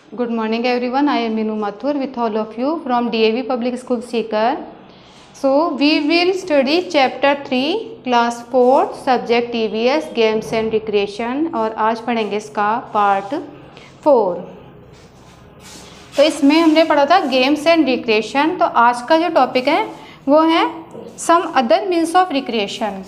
Good morning everyone. I am Minu Mathur with all of you from DAV Public School Sikar. So we will study chapter 3 class 4 subject EVS games and recreation और आज पढ़ेंगे इसका part 4। तो इसमें हमने पढ़ा था games and recreation. तो आज का जो टॉपिक है वो है some other means of recreation.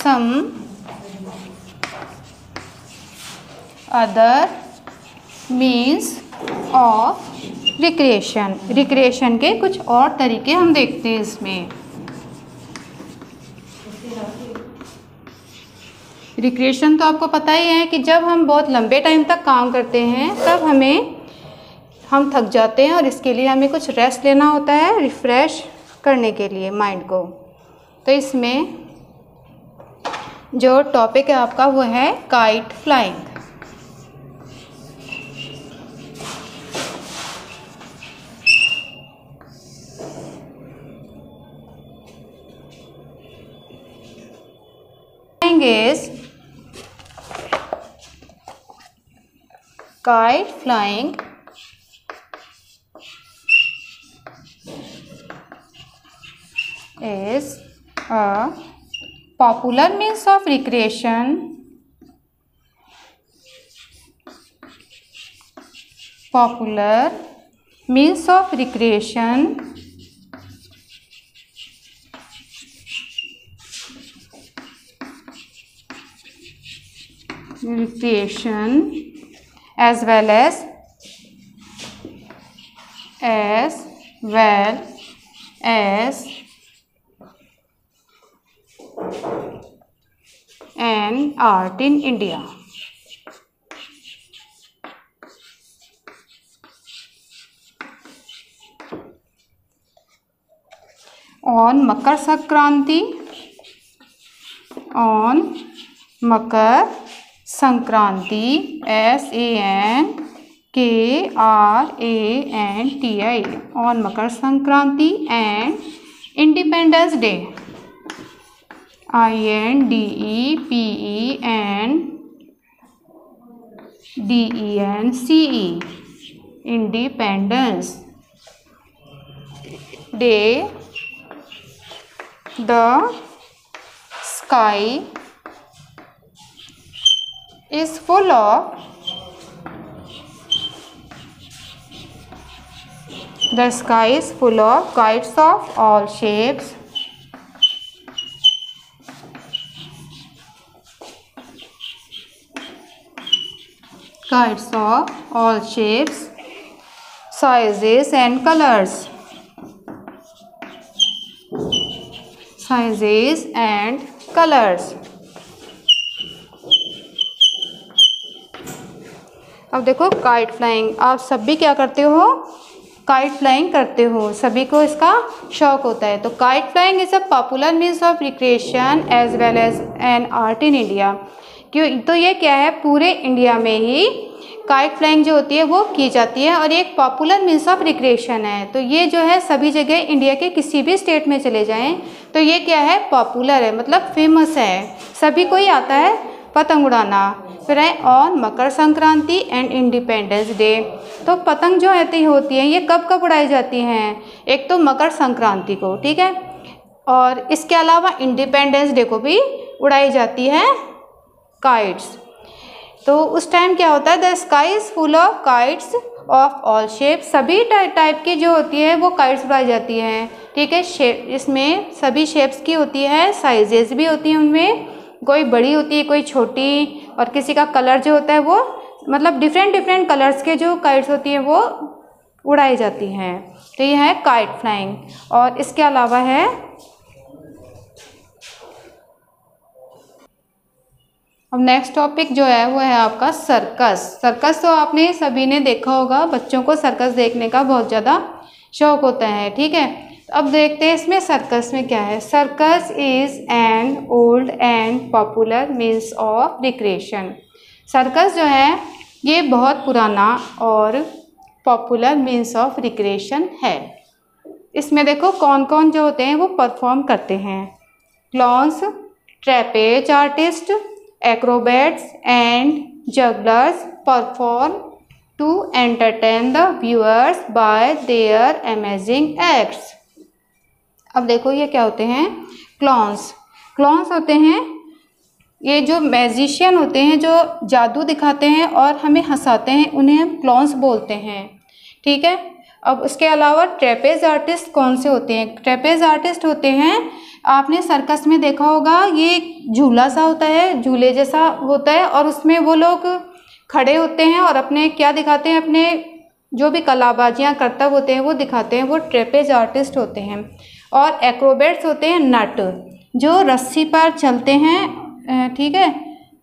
Some other means of recreation. Recreation के कुछ और तरीके हम देखते हैं इसमें। रिक्रिएशन तो आपको पता ही है कि जब हम बहुत लंबे टाइम तक काम करते हैं तब हम थक जाते हैं और इसके लिए हमें कुछ रेस्ट लेना होता है, रिफ़्रेश करने के लिए माइंड को। तो इसमें जो टॉपिक है आपका वो है kite flying. is kite flying is a popular means of recreation as well as an art in India. On Makar Sankranti, SANKRANTI, on Makar Sankranti and Independence Day, INDEPENDENCE, Independence Day, the sky is full of kites of all shapes. Sizes and colors. अब देखो kite flying, आप सब भी क्या करते हो? Kite flying करते हो, सभी को इसका शौक होता है। तो kite flying is a popular means of recreation as well as an art in India. क्यों? तो ये क्या है, पूरे इंडिया में ही काइट फ्लाइंग जो होती है वो की जाती है और एक पॉपुलर मीन्स ऑफ रिक्रिएशन है। तो ये जो है सभी जगह इंडिया के किसी भी स्टेट में चले जाएं तो ये क्या है, पॉपुलर है, मतलब फेमस है, सभी को ही आता है पतंग उड़ाना। फिर है on Makar Sankranti and independence day. तो पतंग जो होती है ये कब कब उड़ाई जाती हैं? एक तो मकर संक्रांति को, ठीक है, और इसके अलावा इंडिपेंडेंस डे को भी उड़ाई जाती है काइट्स। तो उस टाइम क्या होता है, the sky is full of kites of all shape. सभी टाइप की जो होती है वो काइट्स उड़ाई जाती हैं, ठीक है। शेप इसमें सभी शेप्स की होती है, साइजेस भी होती हैं उनमें, कोई बड़ी होती है कोई छोटी, और किसी का कलर जो होता है वो मतलब डिफरेंट कलर्स के जो काइट्स होती हैं वो उड़ाई जाती हैं। तो ये है काइट फ्लाइंग। और इसके अलावा है अब नेक्स्ट टॉपिक जो है वो है आपका सर्कस। सर्कस तो आपने सभी ने देखा होगा, बच्चों को सर्कस देखने का बहुत ज़्यादा शौक होता है, ठीक है। अब देखते हैं इसमें सर्कस में क्या है। Circus is an old and popular means of recreation. Circus जो है ये बहुत पुराना और पॉपुलर मीन्स ऑफ रिक्रिएशन है। इसमें देखो कौन कौन जो होते हैं वो परफॉर्म करते हैं। Clowns, trapeze artist, acrobats and jugglers perform to entertain the viewers by their amazing acts. अब देखो ये क्या होते हैं, क्लाउन्स। क्लाउन्स होते हैं ये जो मैजिशियन होते हैं, जो जादू दिखाते हैं और हमें हंसाते हैं, उन्हें हम क्लाउन्स बोलते हैं। ठीक है। अब उसके अलावा ट्रेपेज आर्टिस्ट कौन से होते हैं? ट्रेपेज आर्टिस्ट होते हैं, आपने सर्कस में देखा होगा, ये झूला सा होता है, झूले जैसा होता है, और उसमें वो लोग खड़े होते हैं और अपने क्या दिखाते हैं, अपने जो भी कलाबाजियाँ करतब होते हैं वो दिखाते हैं, वो ट्रेपेज आर्टिस्ट होते हैं। और एक्रोबेट्स होते हैं नट, जो रस्सी पर चलते हैं, ठीक है,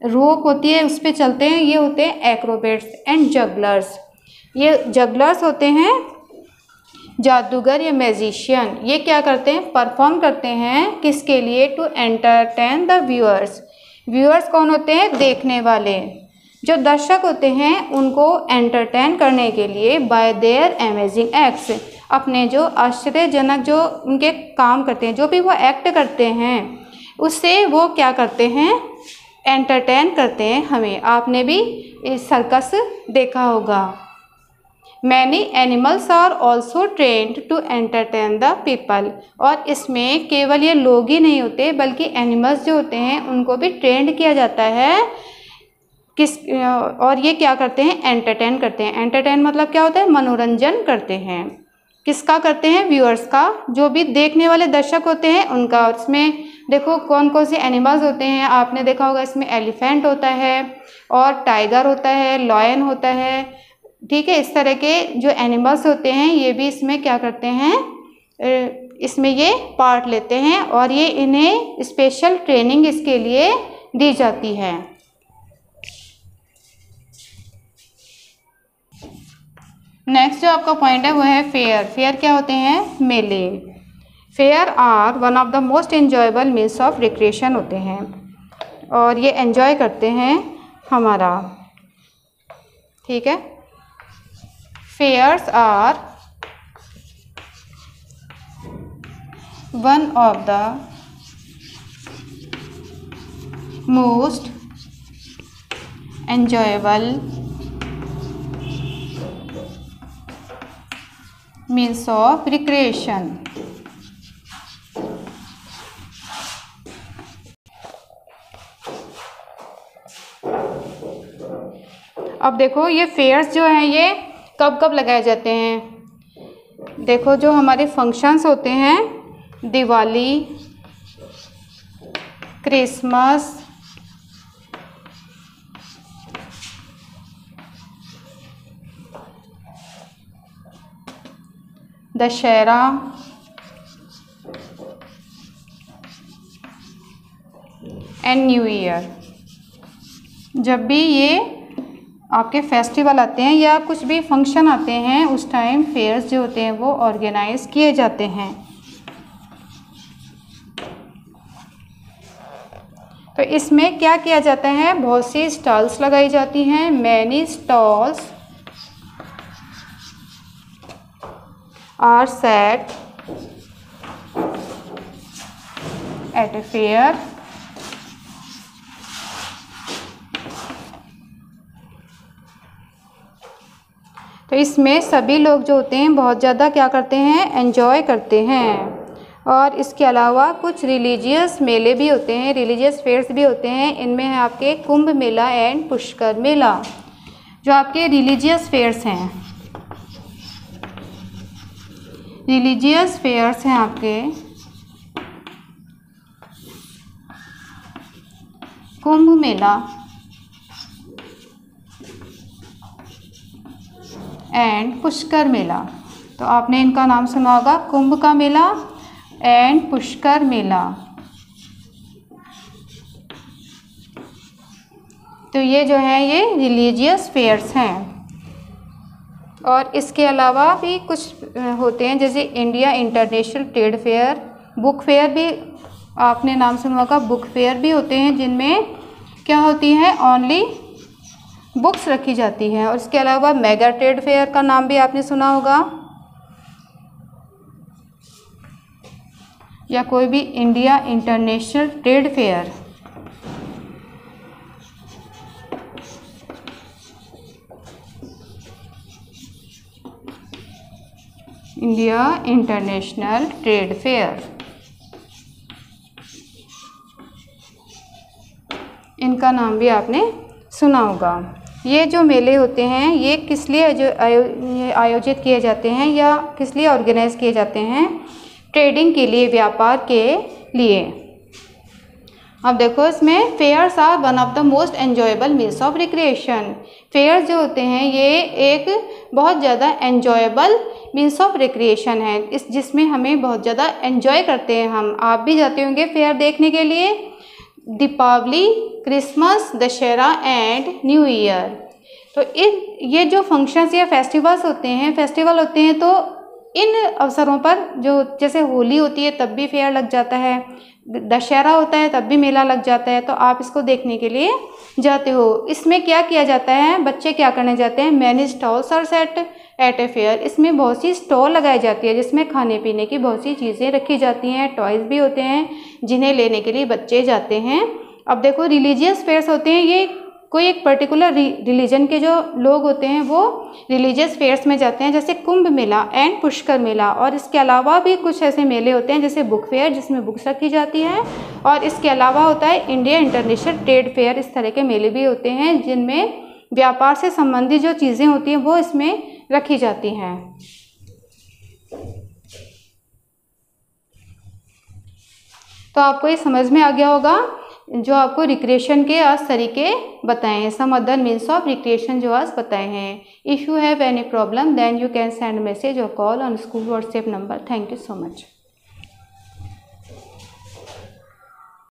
रोप होती है उस पर चलते हैं, ये होते हैं एक्रोबेट्स। एंड जगलर्स, ये जगलर्स होते हैं जादूगर या मैजिशियन। ये क्या करते हैं, परफॉर्म करते हैं किसके लिए? To entertain the viewers. Viewers कौन होते हैं? देखने वाले। जो दर्शक होते हैं उनको एंटरटेन करने के लिए बाय देयर अमेजिंग एक्ट्स, अपने जो आश्चर्यजनक जो उनके काम करते हैं, जो भी वो एक्ट करते हैं, उससे वो क्या करते हैं, एंटरटेन करते हैं हमें। आपने भी इस सर्कस देखा होगा। Many animals are also trained to entertain the people. और इसमें केवल ये लोग ही नहीं होते, बल्कि एनिमल्स जो होते हैं उनको भी ट्रेंड किया जाता है और ये क्या करते हैं, एंटरटेन करते हैं। एंटरटेन मतलब क्या होता है, मनोरंजन करते हैं। किसका करते हैं? व्यूअर्स का, जो भी देखने वाले दर्शक होते हैं उनका। इसमें देखो कौन कौन से एनिमल्स होते हैं, आपने देखा होगा, इसमें एलिफेंट होता है और टाइगर होता है, लॉयन होता है। ठीक है, इस तरह के जो एनिमल्स होते हैं ये भी इसमें क्या करते हैं, इसमें ये पार्ट लेते हैं और ये इन्हें स्पेशल ट्रेनिंग इसके लिए दी जाती है। नेक्स्ट जो आपका पॉइंट है वो है फेयर। फेयर क्या होते हैं? मेले। Fair are one of the most enjoyable means of recreation होते हैं और ये एंजॉय करते हैं हमारा। ठीक है, fairs are one of the most enjoyable means of recreation. अब देखो ये फेयर्स जो हैं ये कब कब लगाए जाते हैं? देखो जो हमारे फंक्शंस होते हैं, Diwali, Christmas, Dussehra, and new year. जब भी ये आपके फेस्टिवल आते हैं या कुछ भी फंक्शन आते हैं उस टाइम फेयर्स जो होते हैं वो ऑर्गेनाइज किए जाते हैं। तो इसमें क्या किया जाता है, बहुत सी स्टॉल्स लगाई जाती हैं। Many stalls are set at a fair तो इसमें सभी लोग जो होते हैं बहुत ज़्यादा क्या करते हैं, एंजॉय करते हैं। और इसके अलावा कुछ रिलीजियस मेले भी होते हैं, रिलीजियस फेयर्स भी होते हैं। इनमें है आपके कुंभ मेला एंड पुष्कर मेला, जो आपके रिलीजियस फेयर्स हैं। रिलीजियस फेयर्स हैं आपके कुंभ मेला एंड पुष्कर मेला। तो आपने इनका नाम सुना होगा, कुंभ का मेला एंड पुष्कर मेला। तो ये जो है ये रिलीजियस फेयर्स हैं। और इसके अलावा भी कुछ होते हैं, जैसे India international trade fair, book fair भी आपने नाम सुना होगा। बुक फेयर भी होते हैं जिनमें क्या होती है, ओनली बुक्स रखी जाती हैं। और इसके अलावा मेगा ट्रेड फेयर का नाम भी आपने सुना होगा, या कोई भी India international trade fair. India international trade fair. इनका नाम भी आपने सुना होगा। ये जो मेले होते हैं ये किस लिए आयोजित किए जाते हैं या किस लिए ऑर्गेनाइज किए जाते हैं? ट्रेडिंग के लिए, व्यापार के लिए। अब देखो इसमें fairs are one of the most enjoyable means of recreation. Fair जो होते हैं ये एक बहुत ज़्यादा एन्जॉयबल मीन्स ऑफ रिक्रिएशन है, जिसमें हमें बहुत ज़्यादा एन्जॉय करते हैं हम। आप भी जाते होंगे फेयर देखने के लिए। Deepawali, Christmas, Dussehra and new year. तो ये जो फंक्शंस या फेस्टिवल होते हैं तो इन अवसरों पर जो जैसे होली होती है तब भी फेयर लग जाता है, दशहरा होता है तब भी मेला लग जाता है, तो आप इसको देखने के लिए जाते हो। इसमें क्या किया जाता है, बच्चे क्या करने जाते हैं? Many stalls are set at a fair. इसमें बहुत सी स्टॉल लगाई जाती है जिसमें खाने पीने की बहुत सी चीज़ें रखी जाती हैं, टॉयज़ भी होते हैं जिन्हें लेने के लिए बच्चे जाते हैं। अब देखो रिलीजियस फेयर्स होते हैं, ये कोई एक पर्टिकुलर रिलीजन के जो लोग होते हैं वो रिलीजियस फेयर्स में जाते हैं, जैसे कुंभ मेला एंड पुष्कर मेला। और इसके अलावा भी कुछ ऐसे मेले होते हैं जैसे बुक फेयर जिसमें बुक्स रखी जाती हैं, और इसके अलावा होता है इंडिया इंटरनेशनल ट्रेड फेयर। इस तरह के मेले भी होते हैं जिनमें व्यापार से संबंधित जो चीज़ें होती हैं वो इसमें रखी जाती हैं। तो आपको ये समझ में आ गया होगा जो आपको रिक्रिएशन के आज तरीके बताए हैं, some other means of recreation जो आज बताए हैं। If you have any problem then you can send message और call on school WhatsApp number. Thank you so much.